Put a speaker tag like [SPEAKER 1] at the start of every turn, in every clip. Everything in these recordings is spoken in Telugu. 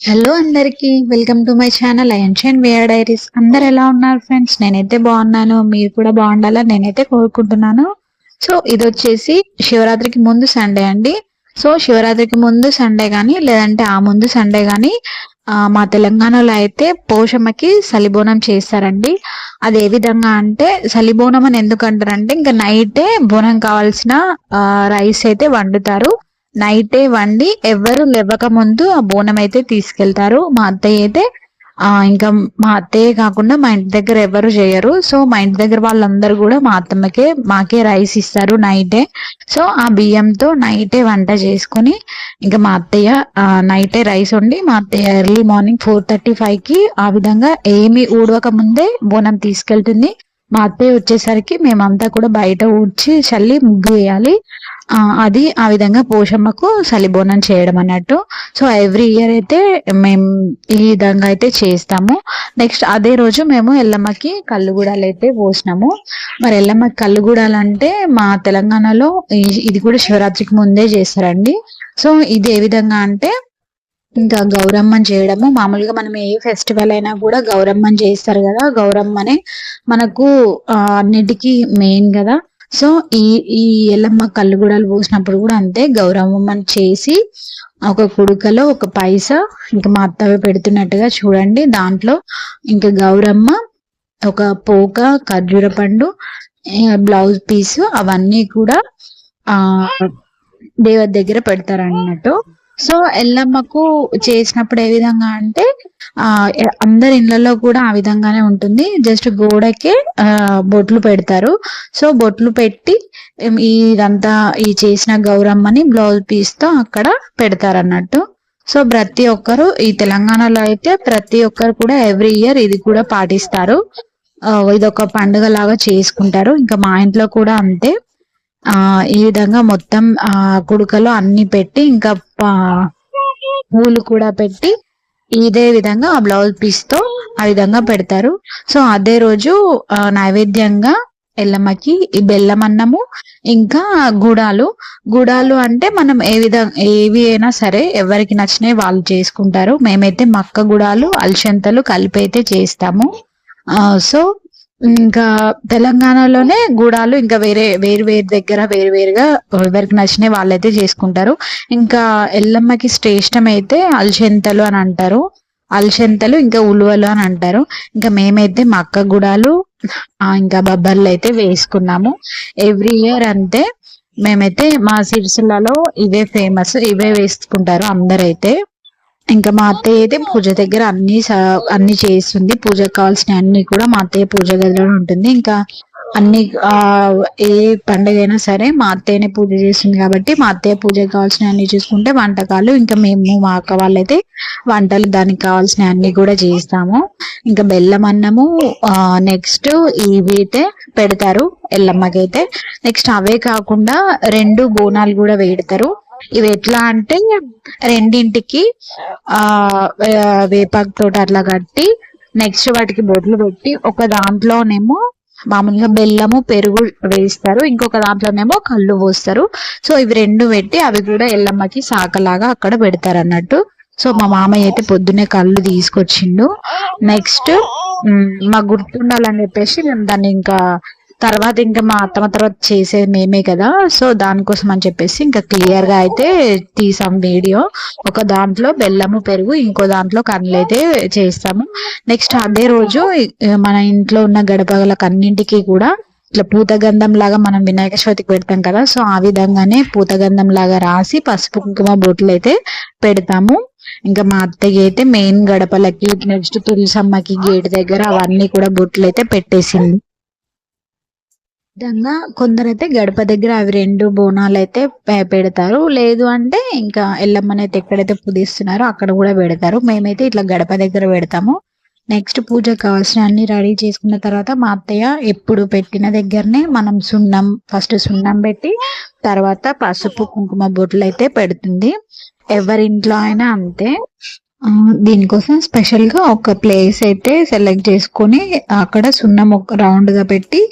[SPEAKER 1] హలో అందరికి welcome to my channel ancient wear diaries. అందరు ఎలా ఉన్నారు ఫ్రెండ్స్? నేనైతే బాగున్నాను, మీరు కూడా బాగుండాలని నేనైతే కోరుకుంటున్నాను. సో ఇది వచ్చేసి శివరాత్రికి ముందు సండే అండి. సో శివరాత్రికి ముందు సండే కానీ లేదంటే ఆ ముందు సండే కానీ మా తెలంగాణలో అయితే పోషమ్మకి సలిబోనం చేస్తారండి. అది ఏ విధంగా అంటే, సలిబోనం అని ఎందుకు అంటారంటే, ఇంకా నైటే బోనం కావాల్సిన రైస్ అయితే వండుతారు. నైటే వండి ఎవరు లేవక ముందు ఆ బోనం అయితే తీసుకెళ్తారు. మా అత్తయ్య అయితే ఇంకా మా అత్తయ్య కాకుండా మా ఇంటి దగ్గర ఎవరు చేయరు. సో మా ఇంటి దగ్గర వాళ్ళందరూ కూడా మా అత్తమ్మకే మాకే రైస్ ఇస్తారు నైటే. సో ఆ బియ్యంతో నైటే వంట చేసుకొని ఇంకా మా అత్తయ్య నైటే రైస్ వండి మా అత్తయ్య ఎర్లీ మార్నింగ్ 4:35కి ఆ విధంగా ఏమి ఊడవక ముందే బోనం తీసుకెళ్తుంది. మా అత్తయ్య వచ్చేసరికి మేమంతా కూడా బయట ఊడ్చి చల్లి ముగ్గు వేయాలి. అది ఆ విధంగా పోషమ్మకు సలిబోనం చేయడం అన్నట్టు. సో ఎవ్రీ ఇయర్ అయితే మేము ఈ విధంగా అయితే చేస్తాము. నెక్స్ట్ అదే రోజు మేము ఎల్లమ్మకి కల్లుగూడాలు అయితే పోసినాము. మరి ఎల్లమ్మకి కల్లుగూడాలు అంటే మా తెలంగాణలో ఇది కూడా శివరాత్రికి ముందే చేస్తారండి. సో ఇది ఏ విధంగా అంటే, ఇంకా గౌరమ్మని చేయడము మామూలుగా మనం ఏ ఫెస్టివల్ అయినా కూడా గౌరమ్మని చేస్తారు కదా. గౌరమ్మనే మనకు అన్నిటికీ మెయిన్ కదా. సో ఈ ఈ ఎల్లమ్మ కల్లుగూడలు పోసినప్పుడు కూడా అంతే, గౌరమ్మని చేసి ఒక కుడుకలో ఒక పైసా ఇంకా మా అత్తవి పెడుతున్నట్టుగా చూడండి. దాంట్లో ఇంకా గౌరమ్మ ఒక పోక, ఖర్జూర పండు, బ్లౌజ్ పీసు అవన్నీ కూడా దేవత దగ్గర పెడతారు అన్నట్టు. సో ఎల్లమ్మకు చేసినప్పుడు ఏ విధంగా అంటే, అందరి ఇళ్లలో కూడా ఆ విధంగానే ఉంటుంది. జస్ట్ గోడకే బొట్లు పెడతారు. సో బొట్లు పెట్టి ఇదంతా ఈ చేసిన గౌరమ్మని బ్లౌజ్ పీస్ తో అక్కడ పెడతారు అన్నట్టు. సో ప్రతి ఒక్కరు ఈ తెలంగాణలో అయితే ప్రతి ఒక్కరు కూడా ఎవ్రీ ఇయర్ ఇది కూడా పాటిస్తారు. ఇదొక పండుగ లాగా చేసుకుంటారు. ఇంకా మా ఇంట్లో కూడా అంతే. ఈ విధంగా మొత్తం కుడుకలో అన్ని పెట్టి ఇంకా పూలు కూడా పెట్టి ఇదే విధంగా ఆ బ్లౌజ్ పీస్ తో ఆ విధంగా పెడతారు. సో అదే రోజు నైవేద్యంగా ఎల్లమ్మకి ఈ బెల్లం అన్నము ఇంకా గుడాలు అంటే మనం ఏవి అయినా సరే ఎవరికి నచ్చినవి వాళ్ళు చేసుకుంటారు. మేమైతే మక్క గుడాలు, అలసంతలు కలిపి అయితే చేస్తాము. సో ఇంకా తెలంగాణలోనే గూడాలు ఇంకా వేరు దగ్గర వేరుగా ఎవరికి నచ్చినవి వాళ్ళైతే చేసుకుంటారు. ఇంకా ఎల్లమ్మకి శ్రేష్టం అయితే అలసంతలు అని అంటారు. అలసంతలు ఇంకా ఉలువలు అని అంటారు. ఇంకా మేమైతే మక్క గుడాలు ఇంకా బొబ్బర్లు అయితే వేసుకున్నాము. ఎవ్రీ ఇయర్ అంతే. మేమైతే మా సిరిసిల్లలో ఇవే ఫేమస్, ఇవే వేసుకుంటారు అందరైతే. ఇంకా మా అత్తయ్య అయితే పూజ దగ్గర అన్ని చేస్తుంది. పూజకు కావాల్సిన అన్ని కూడా మా అత్తయ్య పూజ గదిలో ఉంటుంది. ఇంకా అన్ని ఏ పండుగ అయినా సరే మా అత్తయ్యనే పూజ చేస్తుంది కాబట్టి మా అత్తయ్య పూజకు కావాల్సిన అన్ని చూసుకుంటే, వంటకాలు ఇంకా మేము మా అక్క వాళ్ళైతే వంటలు దానికి కావాల్సిన అన్ని కూడా చేస్తాము. ఇంకా బెల్లం అన్నము నెక్స్ట్ ఇవి అయితే పెడతారు ఎల్లమ్మకైతే. నెక్స్ట్ అవే కాకుండా 2 బోనాలు కూడా వేడతారు. ఇవి ఎట్లా అంటే, రెండింటికి వేపాకు తోట అట్లా కట్టి నెక్స్ట్ వాటికి బొట్లు పెట్టి ఒక దాంట్లోనేమో మామూలుగా బెల్లము పెరుగు వేస్తారు, ఇంకొక దాంట్లోనేమో కళ్ళు పోస్తారు. సో ఇవి 2 పెట్టి అవి కూడా ఎల్లమ్మకి సాకలాగా అక్కడ పెడతారు అన్నట్టు. సో మా మామయ్య అయితే పొద్దున్నే కళ్ళు తీసుకొచ్చిండు. నెక్స్ట్ మాకు గుర్తుండాలని చెప్పేసి మేము దాన్ని ఇంకా తర్వాత ఇంకా మా అత్తమ్మ తర్వాత చేసేది మేమే కదా. సో దానికోసం అని చెప్పేసి ఇంకా క్లియర్ గా అయితే తీసాం వీడియో. ఒక దాంట్లో బెల్లము పెరుగు, ఇంకో దాంట్లో కళ్ళు అయితే చేస్తాము. నెక్స్ట్ అదే రోజు మన ఇంట్లో ఉన్న గడపగలకు అన్నింటికి కూడా ఇట్లా పూతగంధం లాగా మనం వినాయక చవితికి పెడతాం కదా. సో ఆ విధంగానే పూతగంధం లాగా రాసి పసుపు కుంకుమ బొట్లు అయితే పెడతాము. ఇంకా మా అత్తయ్య అయితే మెయిన్ గడపలకి, నెక్స్ట్ తులసమ్మకి గేట్ దగ్గర అవన్నీ కూడా బొట్లు అయితే పెట్టేసింది. విధంగా కొందరైతే గడప దగ్గర అవి 2 బోనాలు అయితే పెడతారు. లేదు అంటే ఇంకా ఎల్లమ్మని అయితే ఎక్కడైతే పూజిస్తున్నారో అక్కడ కూడా పెడతారు. మేమైతే ఇట్లా గడప దగ్గర పెడతాము. నెక్స్ట్ పూజకు కావాల్సిన అన్ని రెడీ చేసుకున్న తర్వాత మా అత్తయ్య ఎప్పుడు పెట్టిన దగ్గరనే మనం ఫస్ట్ సున్నం పెట్టి తర్వాత పసుపు కుంకుమ బొట్లు అయితే పెడుతుంది. ఎవరింట్లో అయినా అంతే. దీనికోసం స్పెషల్ గా ఒక ప్లేస్ అయితే సెలెక్ట్ చేసుకొని అక్కడ సున్నం ఒక రౌండ్ గా పెట్టి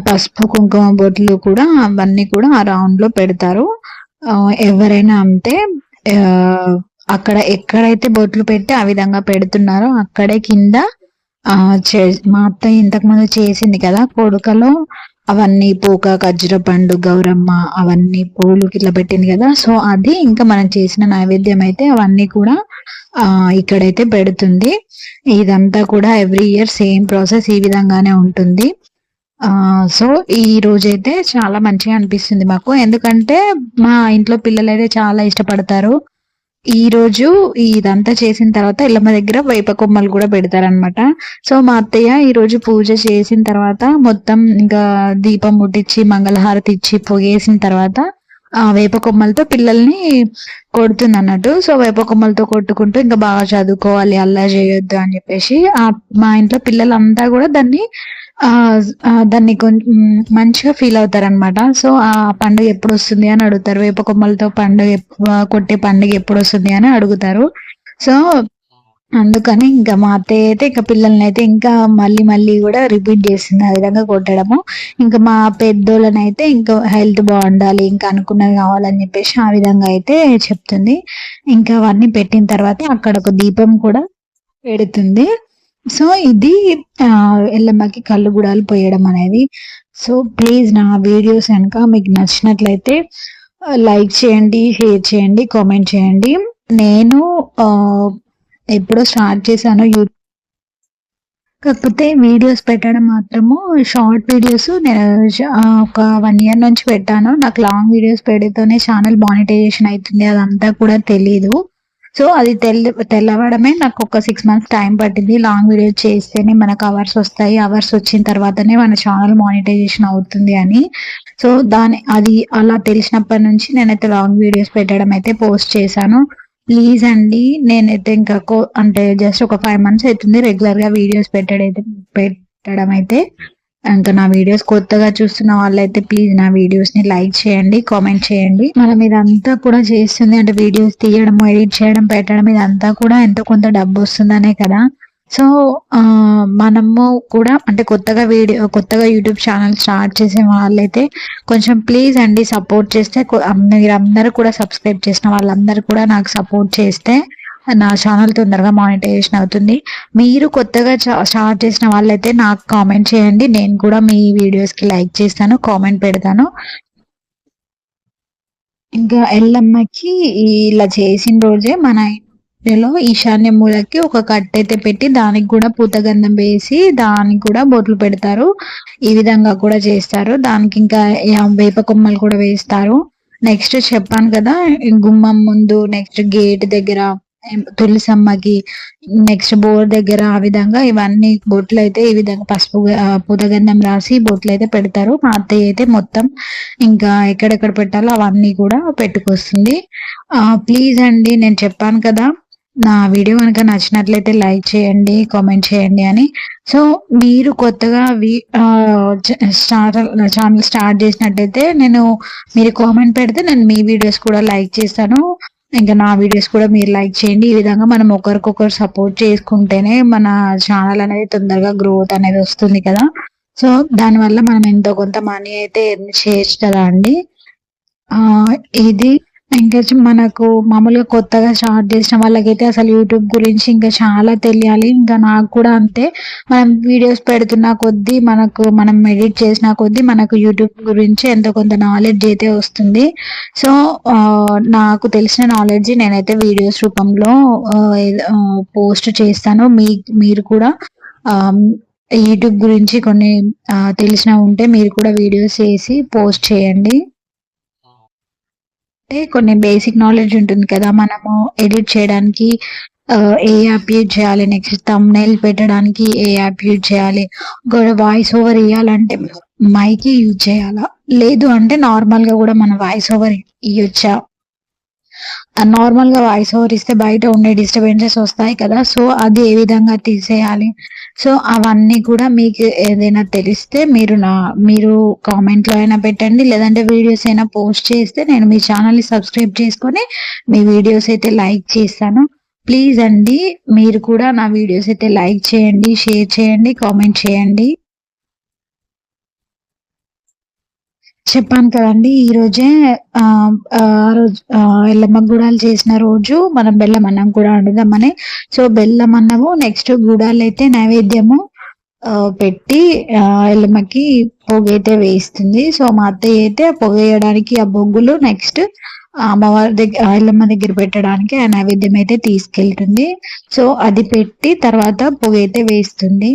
[SPEAKER 1] పసుపు కుంకుమ బొట్లు కూడా అవన్నీ కూడా ఆ రౌండ్ లో పెడతారు. ఎవరైనా అంతే. అక్కడ ఎక్కడైతే బొట్లు పెట్టి ఆ విధంగా పెడుతున్నారో అక్కడే కింద మా అత్తయ్య ఇంతకు ముందు చేసింది కదా కొడుకలో, అవన్నీ పూక ఖర్జూర పండు గౌరమ్మ అవన్నీ పూలు ఇట్లా పెట్టింది కదా, సో అది ఇంకా మనం చేసిన నైవేద్యం అయితే అవన్నీ కూడా ఇక్కడైతే పెడుతుంది. ఇదంతా కూడా ఎవ్రీ ఇయర్ సేమ్ ప్రాసెస్ ఈ విధంగానే ఉంటుంది. సో ఈ రోజైతే చాలా మంచిగా అనిపిస్తుంది మాకు, ఎందుకంటే మా ఇంట్లో పిల్లలు అయితే చాలా ఇష్టపడతారు. ఈ రోజు ఇదంతా చేసిన తర్వాత ఇళ్ళమ్మ దగ్గర వేప కొమ్మలు కూడా పెడతారనమాట. సో మా అత్తయ్య ఈ రోజు పూజ చేసిన తర్వాత మొత్తం ఇంకా దీపం ముట్టించి మంగళహారతి ఇచ్చి పొగేసిన తర్వాత వేప కొమ్మలతో పిల్లల్ని కొడుతుంది అన్నట్టు. సో వేప కొమ్మలతో కొట్టుకుంటూ ఇంకా బాగా చదువుకోవాలి, అల్లా చేయొద్దు అని చెప్పేసి మా ఇంట్లో పిల్లలంతా కూడా దాన్ని కొంచెం మంచిగా ఫీల్ అవుతారు అనమాట. సో ఆ పండుగ ఎప్పుడు వస్తుంది అని అడుగుతారు, వేప కొమ్మలతో పండుగ కొట్టే పండుగ ఎప్పుడు వస్తుంది అని అడుగుతారు. సో అందుకని ఇంకా మా అత్తయ్య అయితే ఇంకా పిల్లల్ని అయితే ఇంకా మళ్ళీ మళ్ళీ కూడా రిపీట్ చేస్తుంది ఆ విధంగా కొట్టడము. ఇంకా మా పెద్దోళ్ళని అయితే ఇంకా హెల్త్ బాగుండాలి, ఇంకా అనుకున్నది కావాలని చెప్పేసి ఆ విధంగా అయితే చెప్తుంది. ఇంకా అవన్నీ పెట్టిన తర్వాత అక్కడ ఒక దీపం కూడా పెడుతుంది. సో ఇది ఎల్లమ్మకి కళ్ళు గుడాలు పోయడం అనేది. సో ప్లీజ్ నా వీడియోస్ కనుక మీకు నచ్చినట్లయితే లైక్ చేయండి, షేర్ చేయండి, కామెంట్ చేయండి. నేను ఎప్పుడో స్టార్ట్ చేశాను యూట్యూబ్, కాకపోతే వీడియోస్ పెట్టడం మాత్రము షార్ట్ వీడియోస్ నేను ఒక 1 year నుంచి పెట్టాను. నాకు లాంగ్ వీడియోస్ పెడితేనే ఛానల్ మానిటైజేషన్ అవుతుంది అదంతా కూడా తెలీదు. సో అది తెల్లవడమే నాకు ఒక 6 months టైం పట్టింది. లాంగ్ వీడియో చేస్తేనే మనకు అవర్స్ వస్తాయి, అవర్స్ వచ్చిన తర్వాతనే మన ఛానల్ మానిటైజేషన్ అవుతుంది అని. సో అది అలా తెలిసినప్పటి నుంచి నేనైతే లాంగ్ వీడియోస్ పెట్టడం అయితే పోస్ట్ చేశాను. ప్లీజ్ అండి, నేనైతే ఇంకా అంటే జస్ట్ ఒక 5 months అవుతుంది రెగ్యులర్ గా వీడియోస్ పెట్టడం అయితే. ఇంకా నా వీడియోస్ కొత్తగా చూస్తున్న వాళ్ళైతే ప్లీజ్ నా వీడియోస్ ని లైక్ చేయండి, కామెంట్ చేయండి. మనం ఇదంతా కూడా చేస్తుంది అంటే వీడియోస్ తీయడం, ఎడిట్ చేయడం, పెట్టడం ఇదంతా కూడా ఎంతో కొంత డబ్బు వస్తుందనే కదా. సో మనము కూడా అంటే కొత్తగా యూట్యూబ్ ఛానల్ స్టార్ట్ చేసే వాళ్ళైతే కొంచెం ప్లీజ్ అండి సపోర్ట్ చేస్తే, మీరందరూ కూడా సబ్స్క్రైబ్ చేసిన వాళ్ళందరూ కూడా నాకు సపోర్ట్ చేస్తే నా ఛానల్ తొందరగా మానిటైజేషన్ అవుతుంది. మీరు కొత్తగా స్టార్ట్ చేసిన వాళ్ళైతే నాకు కామెంట్ చేయండి, నేను కూడా మీ వీడియోస్ కి లైక్ చేస్తాను, కామెంట్ పెడతాను. ఇంకా ఎల్లమ్మకి ఇలా చేసిన రోజే మన ఇంట్లో ఈశాన్య మూలకి ఒక కట్టెతే పెట్టి దానికి కూడా పూతగంధం వేసి దానికి కూడా బొట్లు పెడతారు. ఈ విధంగా కూడా చేస్తారు. దానికి ఇంకా వేప కొమ్మలు కూడా వేస్తారు. నెక్స్ట్ చెప్పాను కదా, గుమ్మం ముందు, నెక్స్ట్ గేట్ దగ్గర తులసమ్మకి, నెక్స్ట్ బోర్ దగ్గర ఆ విధంగా ఇవన్నీ బొట్లు అయితే ఈ విధంగా పసుపు పూతగంధం రాసి బొట్లు అయితే పెడతారు. మా అత్తయ్య అయితే మొత్తం ఇంకా ఎక్కడెక్కడ పెట్టాలో అవన్నీ కూడా పెట్టుకొస్తుంది. ప్లీజ్ అండి, నేను చెప్పాను కదా నా వీడియో కనుక నచ్చినట్లయితే లైక్ చేయండి, కామెంట్ చేయండి అని. సో మీరు కొత్తగా ఛానల్ స్టార్ట్ చేసినట్టయితే మీరు కామెంట్ పెడితే నేను మీ వీడియోస్ కూడా లైక్ చేస్తాను, ఇంకా నా వీడియోస్ కూడా మీరు లైక్ చేయండి. ఈ విధంగా మనం ఒకరికొకరు సపోర్ట్ చేసుకుంటేనే మన ఛానల్ అనేది తొందరగా గ్రోత్ అనేది వస్తుంది కదా. సో దానివల్ల మనం ఎంతో కొంత మనీ అయితే ఎర్న్ చేయొచ్చు కదా అండి. ఇది ఇంకా మనకు మామూలుగా కొత్తగా స్టార్ట్ చేసిన వాళ్ళకైతే అసలు యూట్యూబ్ గురించి ఇంకా చాలా తెలియాలి. ఇంకా నాకు కూడా అంతే, మనం వీడియోస్ పెడుతున్న కొద్దీ మనం ఎడిట్ చేసిన కొద్దీ మనకు యూట్యూబ్ గురించి ఎంతో కొంత నాలెడ్జ్ అయితే వస్తుంది. సో నాకు తెలిసిన నాలెడ్జ్ నేనైతే వీడియోస్ రూపంలో పోస్ట్ చేస్తాను. మీరు కూడా యూట్యూబ్ గురించి కొన్ని తెలిసిన ఉంటే మీరు కూడా వీడియోస్ చేసి పోస్ట్ చేయండి. అంటే కొన్ని బేసిక్ నాలెడ్జ్ ఉంటుంది కదా, మనము ఎడిట్ చేయడానికి ఏ యాప్ యూజ్ చేయాలి, నెక్స్ట్ థంబ్నెయిల్ పెట్టడానికి ఏ యాప్ యూజ్ చేయాలి, వాయిస్ ఓవర్ ఇవ్వాలంటే మైక్ యూజ్ చేయాలా, లేదు అంటే నార్మల్ గా కూడా మన వాయిస్ ఓవర్ ఇవ్వచ్చా, నార్మల్ గా వాయిస్ ఓవర్ ఇస్తే బయట ఉండే డిస్టర్బెన్సెస్ వస్తాయి కదా, సో అది ఏ విధంగా తీసేయాలి. సో అవన్నీ కూడా మీకు ఏదైనా తెలిస్తే మీరు కామెంట్ లో అయినా పెట్టండి, లేదంటే వీడియోస్ అయినా పోస్ట్ చేస్తే నేను మీ ఛానల్ ని సబ్స్క్రైబ్ చేసుకొని మీ వీడియోస్ అయితే లైక్ చేస్తాను. ప్లీజ్ అండి, మీరు కూడా నా వీడియోస్ అయితే లైక్ చేయండి, షేర్ చేయండి, కామెంట్ చేయండి. చెప్పాను కదండీ! ఈ రోజే ఆ రోజు ఎల్లమ్మ గూడాలు చేసిన రోజు మనం బెల్లం అన్నం కూడా వండుదామని. సో, బెల్లం అన్నము నెక్స్ట్ గూడాలైతే నైవేద్యము పెట్టి ఎల్లమ్మకి పొగైతే వేయిస్తుంది. సో, మా అత్తయ్య అయితే పొగేయడానికి ఆ బొగ్గులు నెక్స్ట్ అమ్మవారి ఎల్లమ్మ దగ్గర పెట్టడానికి ఆ నైవేద్యం అయితే తీసుకెళ్తుంది. సో, అది పెట్టి తర్వాత పొగైతే వేస్తుంది.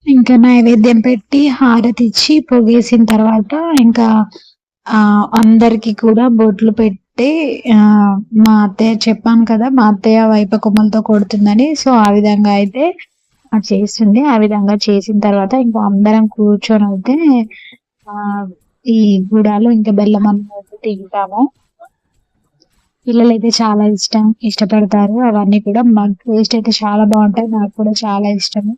[SPEAKER 1] ఇంకా నైవేద్యం పెట్టి హారతిచ్చి పొగేసిన తర్వాత ఇంకా అందరికి కూడా బొట్లు పెట్టి మా అత్తయ్య చెప్పాను కదా! మా అత్తయ్య వేప కొమ్మలతో కొడుతుందని. సో, ఆ విధంగా అయితే చేస్తుంది. ఆ విధంగా చేసిన తర్వాత ఇంకా అందరం కూర్చొనైతే ఈ గుడాలు ఇంకా బెల్లం అన్నం అయితే తింటాము. పిల్లలైతే చాలా ఇష్టపడతారు. అవన్నీ కూడా టేస్ట్ అయితే చాలా బావుంటాయి. నాకు కూడా చాలా ఇష్టము.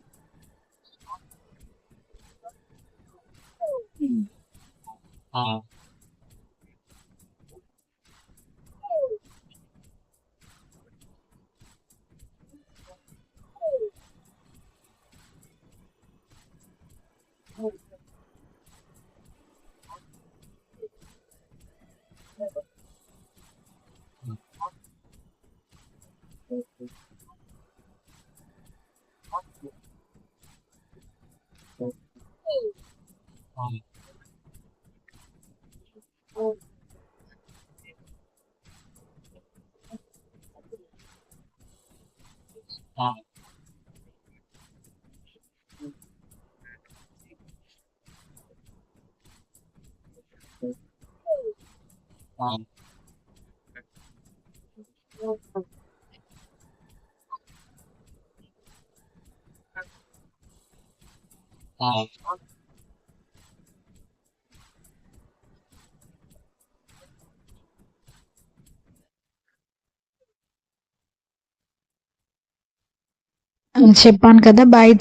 [SPEAKER 1] చెప్పాను కదా! బయట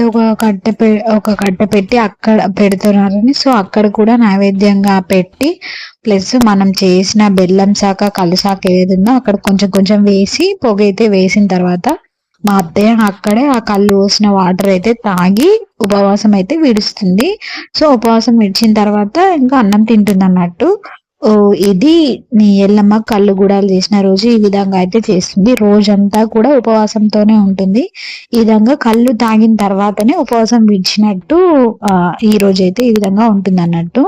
[SPEAKER 1] ఒక కట్టె పెట్టి అక్కడ పెడుతున్నారని. సో, అక్కడ కూడా నైవేద్యంగా పెట్టి ప్లస్ మనం చేసిన బెల్లం శాఖ, కల్లు శాఖ ఏదుందో అక్కడ కొంచెం కొంచెం వేసి పొగైతే వేసిన తర్వాత మా అత్తయ్య అక్కడే ఆ కల్లు పోసిన వాటర్ అయితే తాగి ఉపవాసం అయితే విడుస్తుంది. సో, ఉపవాసం విడిచిన తర్వాత ఇంకా అన్నం తింటుందన్నట్టు. ఇది నీ ఎల్లమ్మ కల్లు గూడాలు చేసిన రోజు ఈ విధంగా అయితే చేస్తుంది. రోజంతా కూడా ఉపవాసంతోనే ఉంటుంది. ఈ విధంగా కళ్ళు తాగిన తర్వాతనే ఉపవాసం విడిచినట్టు ఈ రోజైతే ఈ విధంగా ఉంటుందన్నట్టు.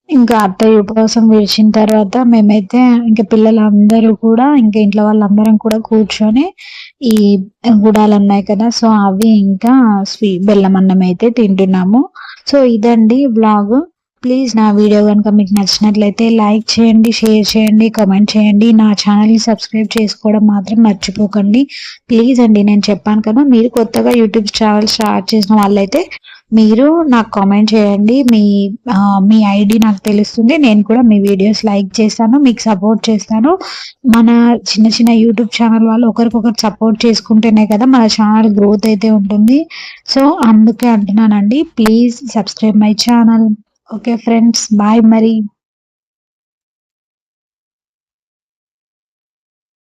[SPEAKER 1] ఇంకా అత్తయ్య ఉపవాసం విడిచిన తర్వాత మేమైతే ఇంక పిల్లలందరూ కూడా ఇంక ఇంట్లో వాళ్ళందరం కూడా కూర్చొని ఈ గుడాలున్నాయి కదా! సో, అవి ఇంకా బెల్లం అన్నం అయితే తింటున్నాము. సో, ఇదండి వ్లాగు. ప్లీజ్ నా వీడియో గనుక మీకు నచ్చినట్లయితే లైక్ చేయండి, షేర్ చేయండి, కామెంట్ చేయండి. నా ఛానెల్‌ని సబ్స్క్రైబ్ చేసుకోవడం మాత్రం మర్చిపోకండి. ప్లీజ్ అండి, నేను చెప్పాను కదా! మీరు కొత్తగా యూట్యూబ్ ఛానెల్ స్టార్ట్ చేసిన వాళ్ళైతే మీరు నాకు కామెంట్ చేయండి. మీ ఐడి నాకు తెలుస్తుంది. నేను కూడా మీ వీడియోస్ లైక్ చేస్తాను. మీకు సపోర్ట్ చేస్తాను. మన చిన్న చిన్న యూట్యూబ్ ఛానల్ వాళ్ళు ఒకరికొకరు సపోర్ట్ చేసుకుంటేనే కదా మన ఛానల్ గ్రోత్ అయితే ఉంటుంది. సో అందుకే అంటున్నానండి. Please subscribe my channel. Okay friends, bye మరి.